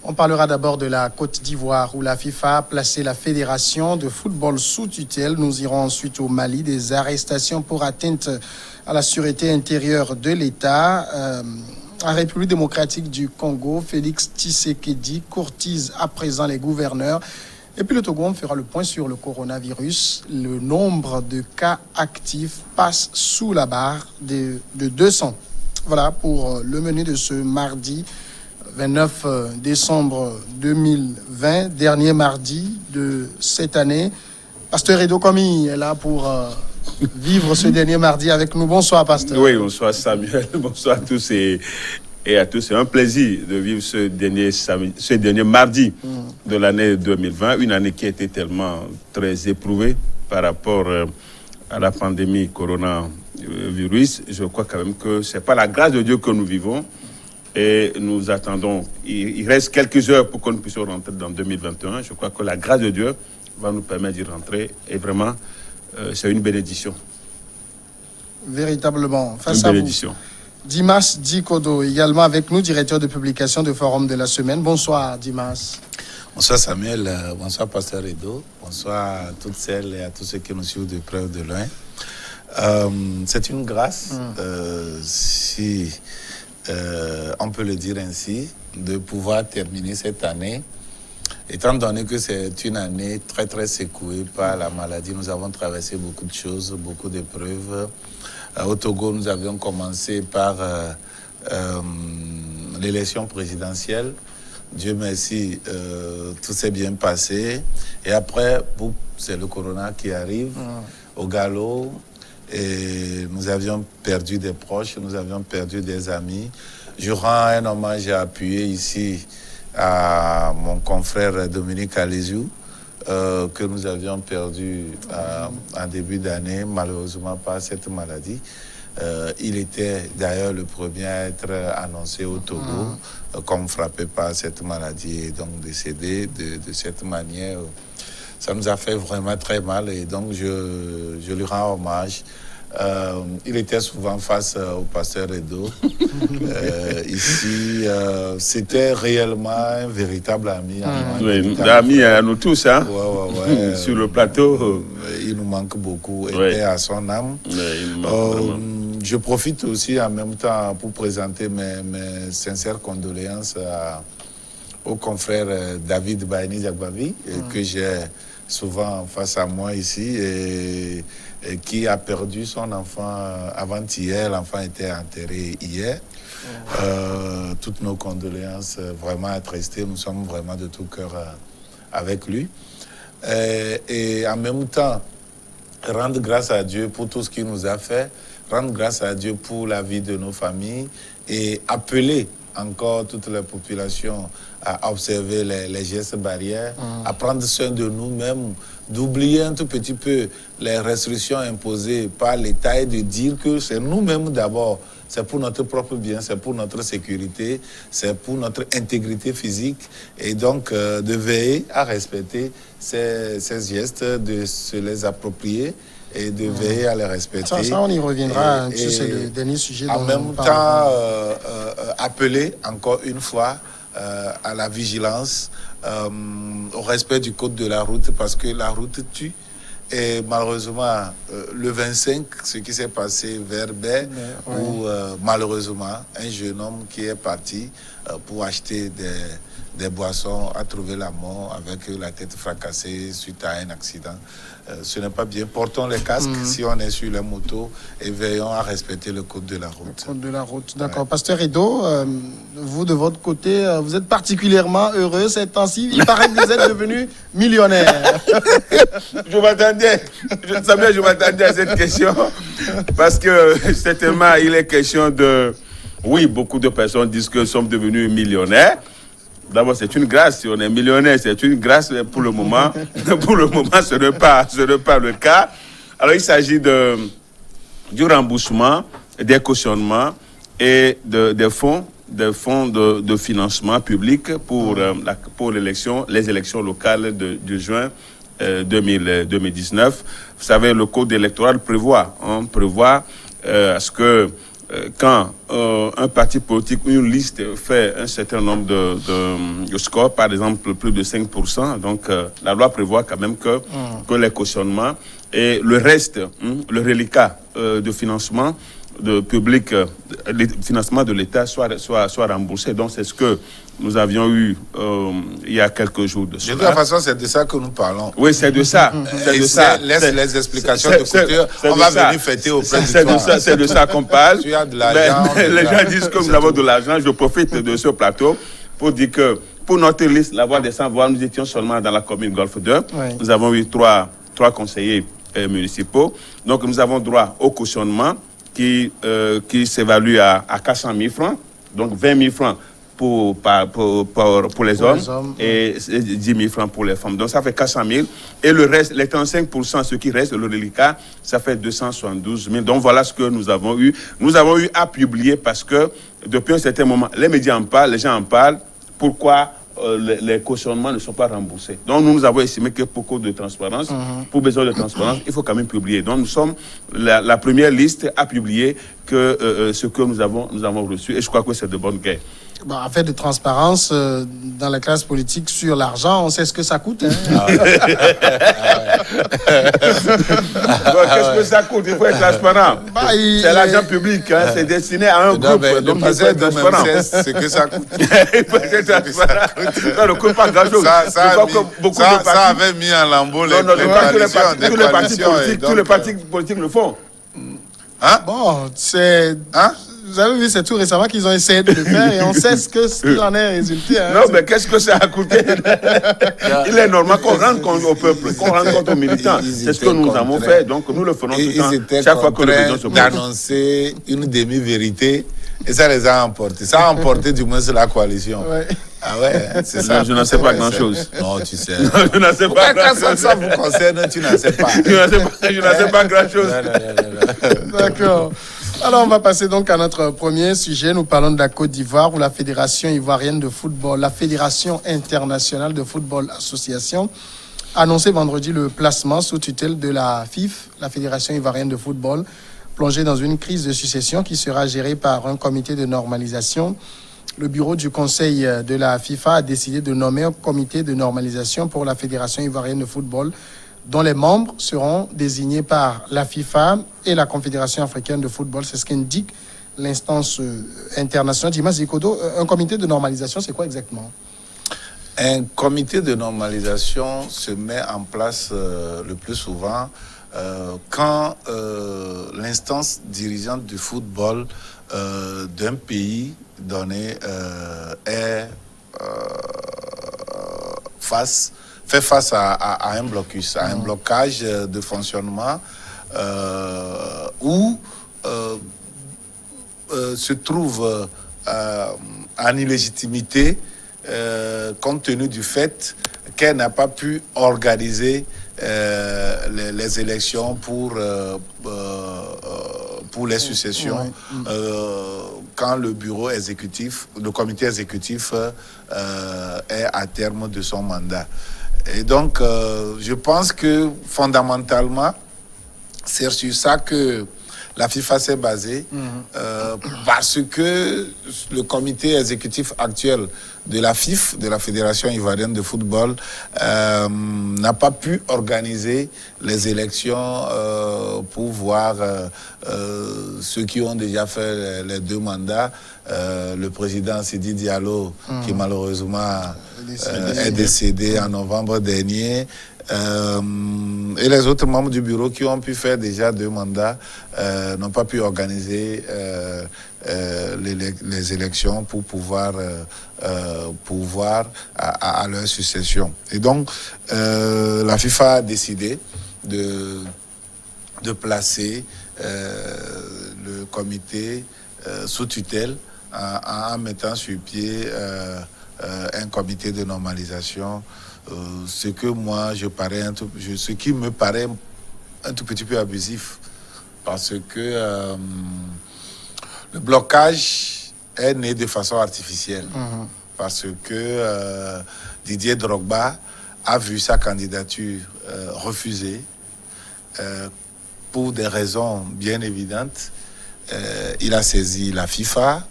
On parlera d'abord de la Côte d'Ivoire où la FIFA a placé la fédération de football sous tutelle. Nous irons ensuite au Mali, des arrestations pour atteinte à la sûreté intérieure de l'État. En République démocratique du Congo, Félix Tshisekedi courtise à présent les gouverneurs. Et puis le Togo, on fera le point sur le coronavirus. Le nombre de cas actifs passe sous la barre de 200. Voilà pour le menu de ce mardi 29 décembre 2020, dernier mardi de cette année. Pasteur Edo Komi est là pour vivre ce dernier mardi avec nous. Bonsoir, pasteur. Oui, bonsoir Samuel, bonsoir à tous et à tous. C'est un plaisir de vivre ce dernier mardi de l'année 2020, une année qui a été tellement très éprouvée par rapport à la pandémie coronavirus. Je crois quand même que ce n'est pas la grâce de Dieu que nous vivons. Et nous attendons, il reste quelques heures pour que nous puissions rentrer dans 2021. Je crois que la grâce de Dieu va nous permettre d'y rentrer. Et vraiment, c'est une bénédiction. Véritablement. Face une bénédiction. À vous, Dimas Dikodo, également avec nous, directeur de publication de Forum de la Semaine. Bonsoir, Dimas. Bonsoir Samuel, bonsoir Pasteur Edo, bonsoir à toutes celles et à tous ceux qui nous suivent de près ou de loin. C'est une grâce, si on peut le dire ainsi, de pouvoir terminer cette année, étant donné que c'est une année très très secouée par la maladie. Nous avons traversé beaucoup de choses, beaucoup d'épreuves. Au Togo, nous avions commencé par l'élection présidentielle. Dieu merci, tout s'est bien passé. Et après, c'est le corona qui arrive au galop. Et nous avions perdu des proches, nous avions perdu des amis. Je rends un hommage appuyé ici à mon confrère Dominique Aleziou, que nous avions perdu en début d'année, malheureusement par cette maladie. Il était d'ailleurs le premier à être annoncé au Togo comme frappé par cette maladie et donc décédé de cette manière. Ça nous a fait vraiment très mal et donc je lui rends hommage. Il était souvent face au pasteur Edo. Ici, c'était réellement un véritable ami. Oui, ami à nous tous, hein? Ouais. Sur le plateau. Il nous manque beaucoup. Et paix à son âme. Je profite aussi en même temps pour présenter mes sincères condoléances au confrère David Baini Diagbavi, que j'ai souvent face à moi ici et qui a perdu son enfant avant-hier. L'enfant était enterré hier. Toutes nos condoléances, vraiment attristés. Nous sommes vraiment de tout cœur avec lui. Et en même temps, rendre grâce à Dieu pour tout ce qu'il nous a fait, rendre grâce à Dieu pour la vie de nos familles et appeler encore toute la population à observer les gestes barrières, à prendre soin de nous-mêmes, d'oublier un tout petit peu les restrictions imposées par l'État et de dire que c'est nous-mêmes d'abord, c'est pour notre propre bien, c'est pour notre sécurité, c'est pour notre intégrité physique et donc de veiller à respecter ces gestes, de se les approprier et de veiller à les respecter. Ça on y reviendra, c'est le dernier sujet. En même temps, appeler encore une fois à la vigilance, au respect du code de la route, parce que la route tue. Et malheureusement, le 25, ce qui s'est passé vers Baie, où malheureusement, un jeune homme qui est parti pour acheter des boissons a trouvé la mort avec la tête fracassée suite à un accident. Ce n'est pas bien. Portons les casques si on est sur les motos et veillons à respecter le code de la route. Le code de la route, d'accord. Pasteur Edo, vous de votre côté, vous êtes particulièrement heureux ces temps-ci. Il paraît que vous êtes devenu millionnaire. Je m'attendais à cette question parce que certainement il est question de... Oui, beaucoup de personnes disent que nous sommes devenus millionnaires. D'abord, c'est une grâce. Si on est millionnaire, c'est une grâce pour le moment. Pour le moment, ce n'est pas le cas. Alors, il s'agit du remboursement, des cautionnements et des fonds de financement public pour les élections locales de juin 2019. Vous savez, le code électoral prévoit à ce que quand un parti politique ou une liste fait un certain nombre de scores, par exemple plus de 5%, donc la loi prévoit quand même que les cautionnements et le reste, le reliquat de financement de public, le financement de l'État soit remboursé. Donc c'est ce que nous avions eu il y a quelques jours de cela. De toute façon, c'est de ça que nous parlons. Oui, c'est de ça. C'est de ça. Laisse les explications de côté. On va venir fêter auprès de toi. C'est de ça qu'on parle. Tu as de l'argent. Les gens disent que nous avons de l'argent. Je profite de ce plateau pour dire que pour notre liste, la voix des sans-voix, nous étions seulement dans la commune Golfe 2. Oui. Nous avons eu trois conseillers municipaux. Donc nous avons droit au cautionnement qui s'évalue à 400 000 francs. Donc 20 000 francs pour les hommes et 10 000 francs pour les femmes. Donc ça fait 400 000. Et le reste, les 35%, ce qui reste, le reliquat, ça fait 272 000. Donc voilà ce que nous avons eu. Nous avons eu à publier parce que depuis un certain moment, les médias en parlent, les gens en parlent. Pourquoi les cautionnements ne sont pas remboursés? Donc nous avons estimé que pour cause de transparence, pour besoin de transparence, il faut quand même publier. Donc nous sommes la première liste à publier que ce que nous avons reçu. Et je crois que c'est de bonne guerre. Bon, en fait, de transparence dans la classe politique sur l'argent, on sait ce que ça coûte. Hein? Qu'est-ce que ça coûte? Il faut être transparent. C'est l'argent public, hein? C'est destiné à un groupe. Donc, il faut être transparent. C'est ce que ça coûte. Il faut être transparent. Ça ne coûte pas grand-chose. Ça avait mis en lambeau les tous les partis politiques le font. Hein? Bon, c'est... Hein? Vous avez vu, c'est tout récemment qu'ils ont essayé de le faire et on sait ce qu'il en est résulté. Hein, non, mais qu'est-ce que ça a coûté? Il est normal qu'on rende compte au peuple, qu'on rende compte aux militants. C'est ce que nous avons fait, donc nous le ferons tout le temps. Chaque fois que le président se pose. D'annoncer une demi-vérité et ça les a emportés. Ça a emporté du moins la coalition. Ouais. Ah ouais, c'est ça. Je n'en sais pas grand-chose. Non, tu sais. Je n'en sais pas grand-chose. Ça vous concerne, tu n'en sais pas. Je n'en sais pas grand-chose. D'accord. Alors, on va passer donc à notre premier sujet. Nous parlons de la Côte d'Ivoire où la Fédération ivoirienne de football, la Fédération internationale de football association, a annoncé vendredi le placement sous tutelle de la FIF, la Fédération ivoirienne de football, plongée dans une crise de succession qui sera gérée par un comité de normalisation. Le bureau du conseil de la FIFA a décidé de nommer un comité de normalisation pour la Fédération ivoirienne de football dont les membres seront désignés par la FIFA et la Confédération africaine de football. C'est ce qu'indique l'instance internationale. Dimas Zikodo, un comité de normalisation, c'est quoi exactement? Un comité de normalisation se met en place le plus souvent quand l'instance dirigeante du football d'un pays donné fait face à un blocus, à un blocage de fonctionnement où se trouve en illégitimité compte tenu du fait qu'elle n'a pas pu organiser les élections pour les successions quand le bureau exécutif, le comité exécutif est à terme de son mandat. Et donc, je pense que fondamentalement, c'est sur ça que la FIFA s'est basée, parce que le comité exécutif actuel de la FIF, de la Fédération ivoirienne de football, n'a pas pu organiser les élections pour voir ceux qui ont déjà fait les 2 mandats. Le président Sidi Diallo, qui malheureusement est décédé en novembre dernier, et les autres membres du bureau qui ont pu faire déjà 2 mandats n'ont pas pu organiser les élections pour pouvoir à leur succession. Et donc, la FIFA a décidé de placer le comité sous tutelle en mettant sur pied un comité de normalisation. Ce qui me paraît un tout petit peu abusif, parce que le blocage est né de façon artificielle, parce que Didier Drogba a vu sa candidature refusée pour des raisons bien évidentes, il a saisi la FIFA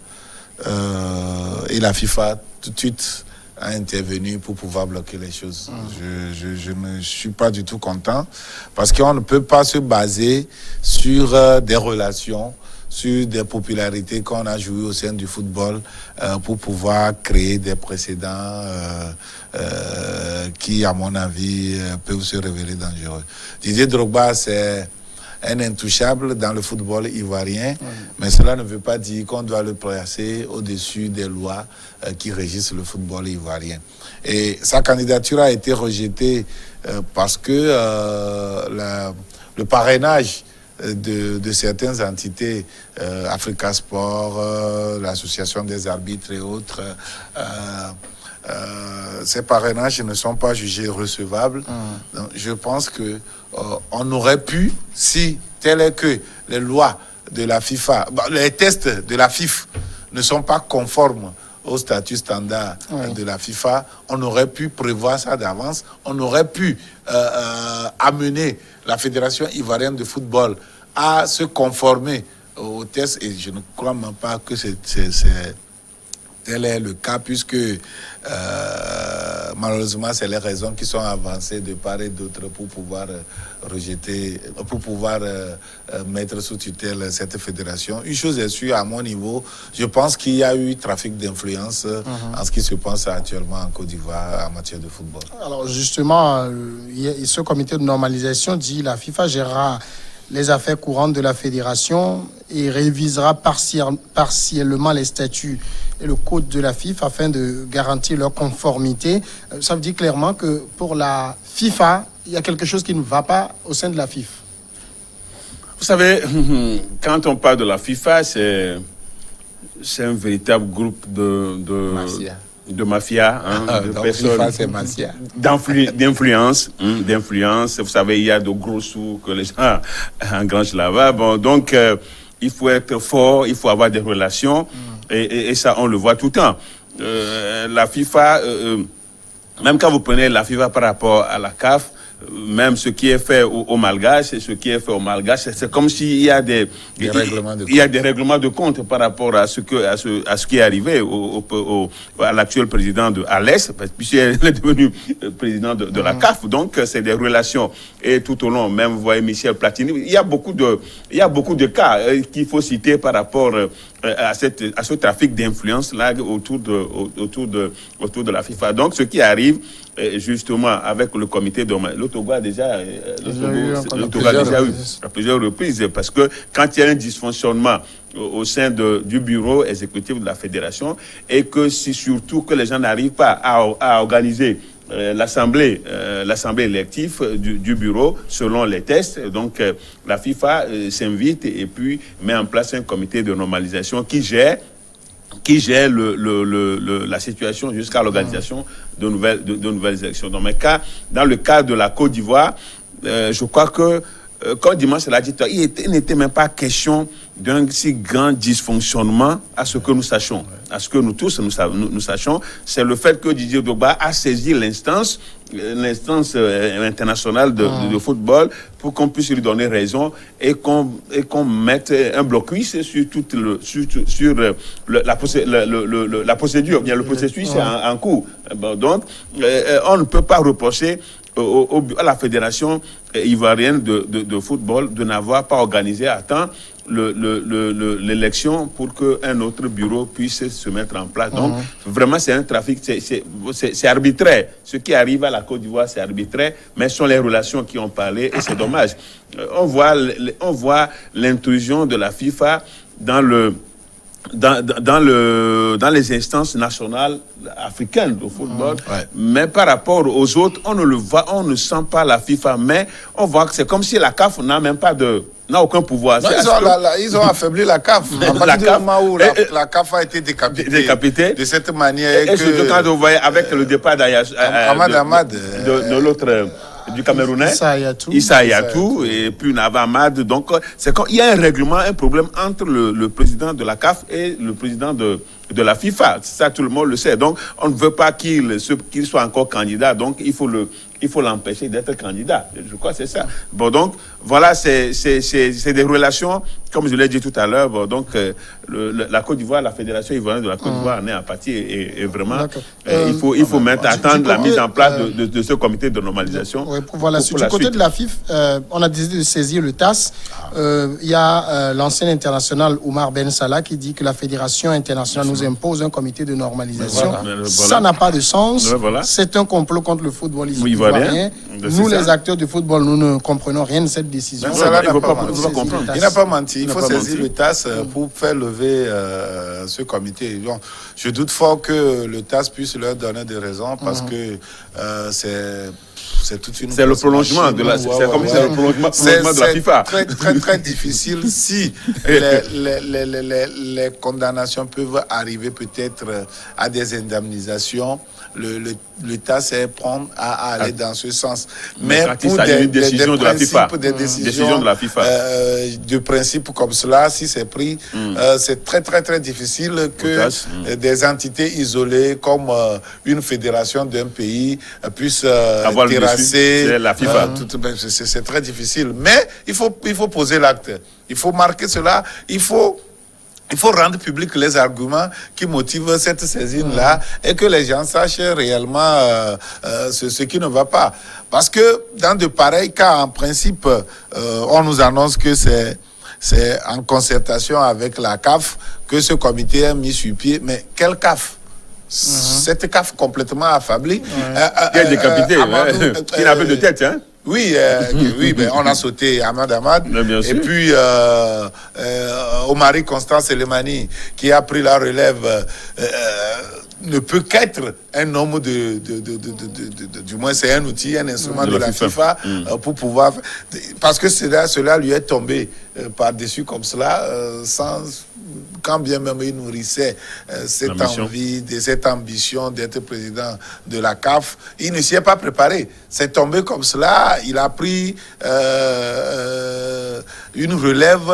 et la FIFA tout de suite a intervenu pour pouvoir bloquer les choses. Je ne suis pas du tout content parce qu'on ne peut pas se baser sur des relations, sur des popularités qu'on a jouées au sein du football pour pouvoir créer des précédents qui, à mon avis, peuvent se révéler dangereux. Didier Drogba, c'est un intouchable dans le football ivoirien, mais cela ne veut pas dire qu'on doit le placer au-dessus des lois qui régissent le football ivoirien. Et sa candidature a été rejetée parce que le parrainage de certaines entités, Africa Sport, l'association des arbitres et autres, ces parrainages ne sont pas jugés recevables. Donc, je pense que on aurait pu, si tel est que les lois de la FIFA, les tests de la FIFA ne sont pas conformes au statut standard de la FIFA, on aurait pu prévoir ça d'avance, on aurait pu amener la Fédération ivoirienne de football à se conformer aux tests, et je ne crois même pas que tel est le cas, puisque malheureusement, c'est les raisons qui sont avancées de part et d'autre pour pouvoir rejeter, pour pouvoir mettre sous tutelle cette fédération. Une chose est sûre, à mon niveau, je pense qu'il y a eu trafic d'influence en ce qui se passe actuellement en Côte d'Ivoire en matière de football. Alors justement, ce comité de normalisation dit la FIFA gérera les affaires courantes de la fédération et révisera partiellement les statuts et le code de la FIFA afin de garantir leur conformité. Ça veut dire clairement que pour la FIFA, il y a quelque chose qui ne va pas au sein de la FIFA. Vous savez, quand on parle de la FIFA, c'est un véritable groupe de mafia, de personnes, d'influence. Vous savez, il y a de gros sous que les gens engrangent là-bas. Bon, donc, il faut être fort, il faut avoir des relations, et ça, on le voit tout le temps. La FIFA, même quand vous prenez la FIFA par rapport à la CAF, même ce qui est fait au Malgache, c'est comme s'il y a des règlements de compte par rapport à ce qui est arrivé à l'actuel président à l'Est, puisqu'il est devenu président de la CAF. Donc, c'est des relations. Et tout au long, même, vous voyez Michel Platini, il y a beaucoup de cas qu'il faut citer par rapport à ce trafic d'influence là autour de la FIFA. Donc, ce qui arrive, justement, avec le comité de... Le Togo a déjà eu à plusieurs reprises, parce que quand il y a un dysfonctionnement au sein du bureau exécutif de la fédération, et que si surtout que les gens n'arrivent pas à organiser l'assemblée élective du bureau selon les tests, donc la FIFA s'invite et puis met en place un comité de normalisation qui gère la situation jusqu'à l'organisation de nouvelles élections. Dans le cas de la Côte d'Ivoire, je crois que, comme dimanche l'a dit, il n'était même pas question d'un si grand dysfonctionnement à ce que nous sachions. À ce que nous tous nous sachions, c'est le fait que Didier Drogba a saisi l'instance internationale de football pour qu'on puisse lui donner raison et qu'on mette un blocus sur la procédure. Bien, le processus est en cours. Donc, on ne peut pas reprocher à la fédération ivoirienne de football de n'avoir pas organisé à temps l'élection pour qu'un autre bureau puisse se mettre en place. Donc, vraiment, c'est un trafic, c'est arbitraire. Ce qui arrive à la Côte d'Ivoire, c'est arbitraire, mais ce sont les relations qui ont parlé, et c'est dommage. On voit l'intrusion de la FIFA dans les instances nationales africaines de football, mais par rapport aux autres, on ne sent pas la FIFA, mais on voit que c'est comme si la CAF n'a aucun pouvoir. Non, ils ont affaibli la CAF. À partir du moment où la CAF a été décapitée de cette manière. Et surtout quand vous voyez avec le départ de l'autre, du Camerounais, Issa Hayatou et puis Nava Ahmad. Donc, il y a un problème entre le président de la CAF et le président de de la FIFA. Ça, tout le monde le sait. Donc, on ne veut pas qu'il soit encore candidat. Donc, il faut l'empêcher d'être candidat. Je crois que c'est ça. Bon, donc, voilà, c'est des relations, comme je l'ai dit tout à l'heure. Bon, donc, la Côte d'Ivoire, la Fédération ivoirienne de la Côte d'Ivoire en est en partie et vraiment, il faut maintenant attendre la mise en place de ce comité de normalisation. Oui, voilà, du côté de la FIFA, on a décidé de saisir le TAS. Il y a l'ancien international Oumar Ben Salah qui dit que la Fédération internationale nous impose un comité de normalisation. Voilà. Ça n'a pas de sens. Voilà. C'est un complot contre le football ivoirien. Nous, les acteurs du football, nous ne comprenons rien de cette décision. Ben Salah il n'a pas menti. Il faut saisir le TAS pour faire lever ce comité. Donc, je doute fort que le TAS puisse leur donner des raisons parce que c'est toute une... C'est le prolongement de la... C'est comme c'est le prolongement de la FIFA. C'est très, très difficile si les condamnations peuvent arriver peut-être à des indemnisations. Le TAS est prendre à aller dans ce sens. Mais pour des décisions de la FIFA, des décisions de la FIFA, de principe comme cela, si c'est pris, c'est très, très, très difficile que des entités isolées comme une fédération d'un pays puissent terrasser la FIFA. C'est très difficile. Mais il faut poser l'acte. Il faut marquer cela. Il faut rendre public les arguments qui motivent cette saisine-là et que les gens sachent réellement ce qui ne va pas. Parce que dans de pareils cas, en principe, on nous annonce que c'est en concertation avec la CAF que ce comité est mis sur pied. Mais quelle CAF ? Cette CAF complètement affaiblie. Qui est décapité, qui n'a plus de tête, hein? Oui, on a sauté Ahmad Ahmad. Et puis, Omari Constance Elemani, qui a pris la relève, ne peut qu'être un homme du moins c'est un outil, un instrument de la FIFA pour pouvoir... Parce que cela lui est tombé par-dessus comme cela, quand bien même il nourrissait cette envie, cette ambition d'être président de la CAF, il ne s'y est pas préparé. C'est tombé comme cela, il a pris une relève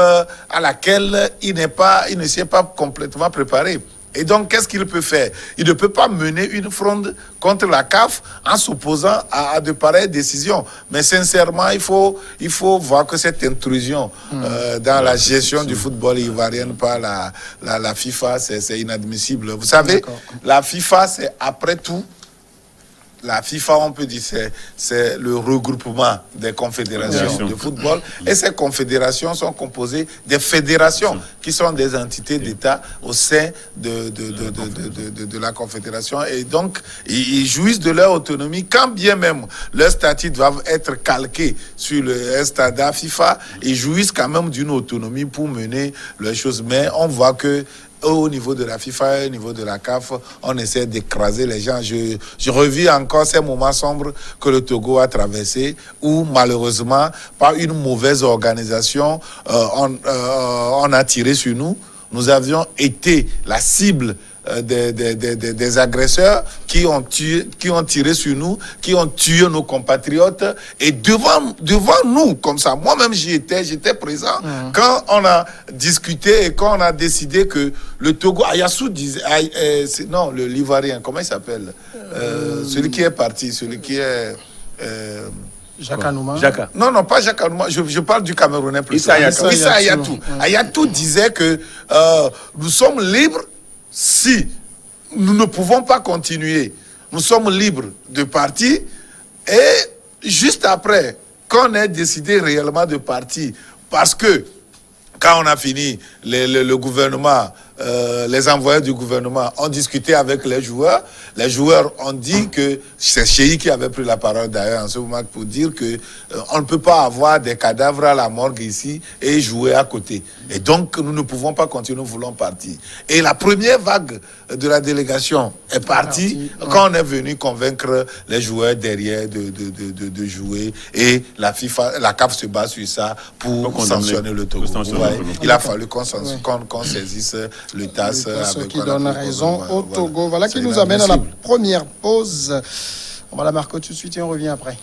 à laquelle il ne s'y est pas complètement préparé. Et donc, qu'est-ce qu'il peut faire? Il ne peut pas mener une fronde contre la CAF en s'opposant à de pareilles décisions. Mais sincèrement, il faut voir que cette intrusion dans la gestion du football ivoirien par la FIFA, c'est inadmissible. Vous savez, la FIFA, c'est après tout, la FIFA, on peut dire, c'est le regroupement des confédérations de football. Et ces confédérations sont composées des fédérations qui sont des entités d'État au sein de la confédération. Et donc, ils jouissent de leur autonomie, quand bien même leurs statuts doivent être calqués sur le standard FIFA. Ils jouissent quand même d'une autonomie pour mener leurs choses. Mais on voit que au niveau de la FIFA, au niveau de la CAF, on essaie d'écraser les gens. Je revis encore ces moments sombres que le Togo a traversés, où malheureusement, par une mauvaise organisation, on a tiré sur nous. Nous avions été la cible des agresseurs qui ont tiré sur nous, qui ont tué nos compatriotes. Et devant nous, comme ça, moi-même j'étais présent quand on a discuté et quand on a décidé que le Togo, Ayassou disait, non, l'Ivoirien, comment il s'appelle, celui qui est parti, celui qui est... Jacques Anouma. Non, pas Jacques Anouma. Je parle du Camerounais plus. Issa Hayatou. Hayatou disait que nous sommes libres si nous ne pouvons pas continuer. Nous sommes libres de partir. Et juste après, quand on a décidé réellement de partir, parce que quand on a fini, le gouvernement, les envoyés du gouvernement ont discuté avec les joueurs. Les joueurs ont dit que c'est Cheikh qui avait pris la parole d'ailleurs en ce moment pour dire que on ne peut pas avoir des cadavres à la morgue ici et jouer à côté. Et donc nous ne pouvons pas continuer, nous voulons partir. Et la première vague de la délégation est partie quand on est venu convaincre les joueurs derrière de jouer. Et la FIFA, la CAF se base sur ça pour sanctionner le Togo. Il a fallu qu'on saisisse le TAS. Ce qui donne raison au Togo. Voilà qui nous amène à la première pause. On va la marquer tout de suite et on revient après.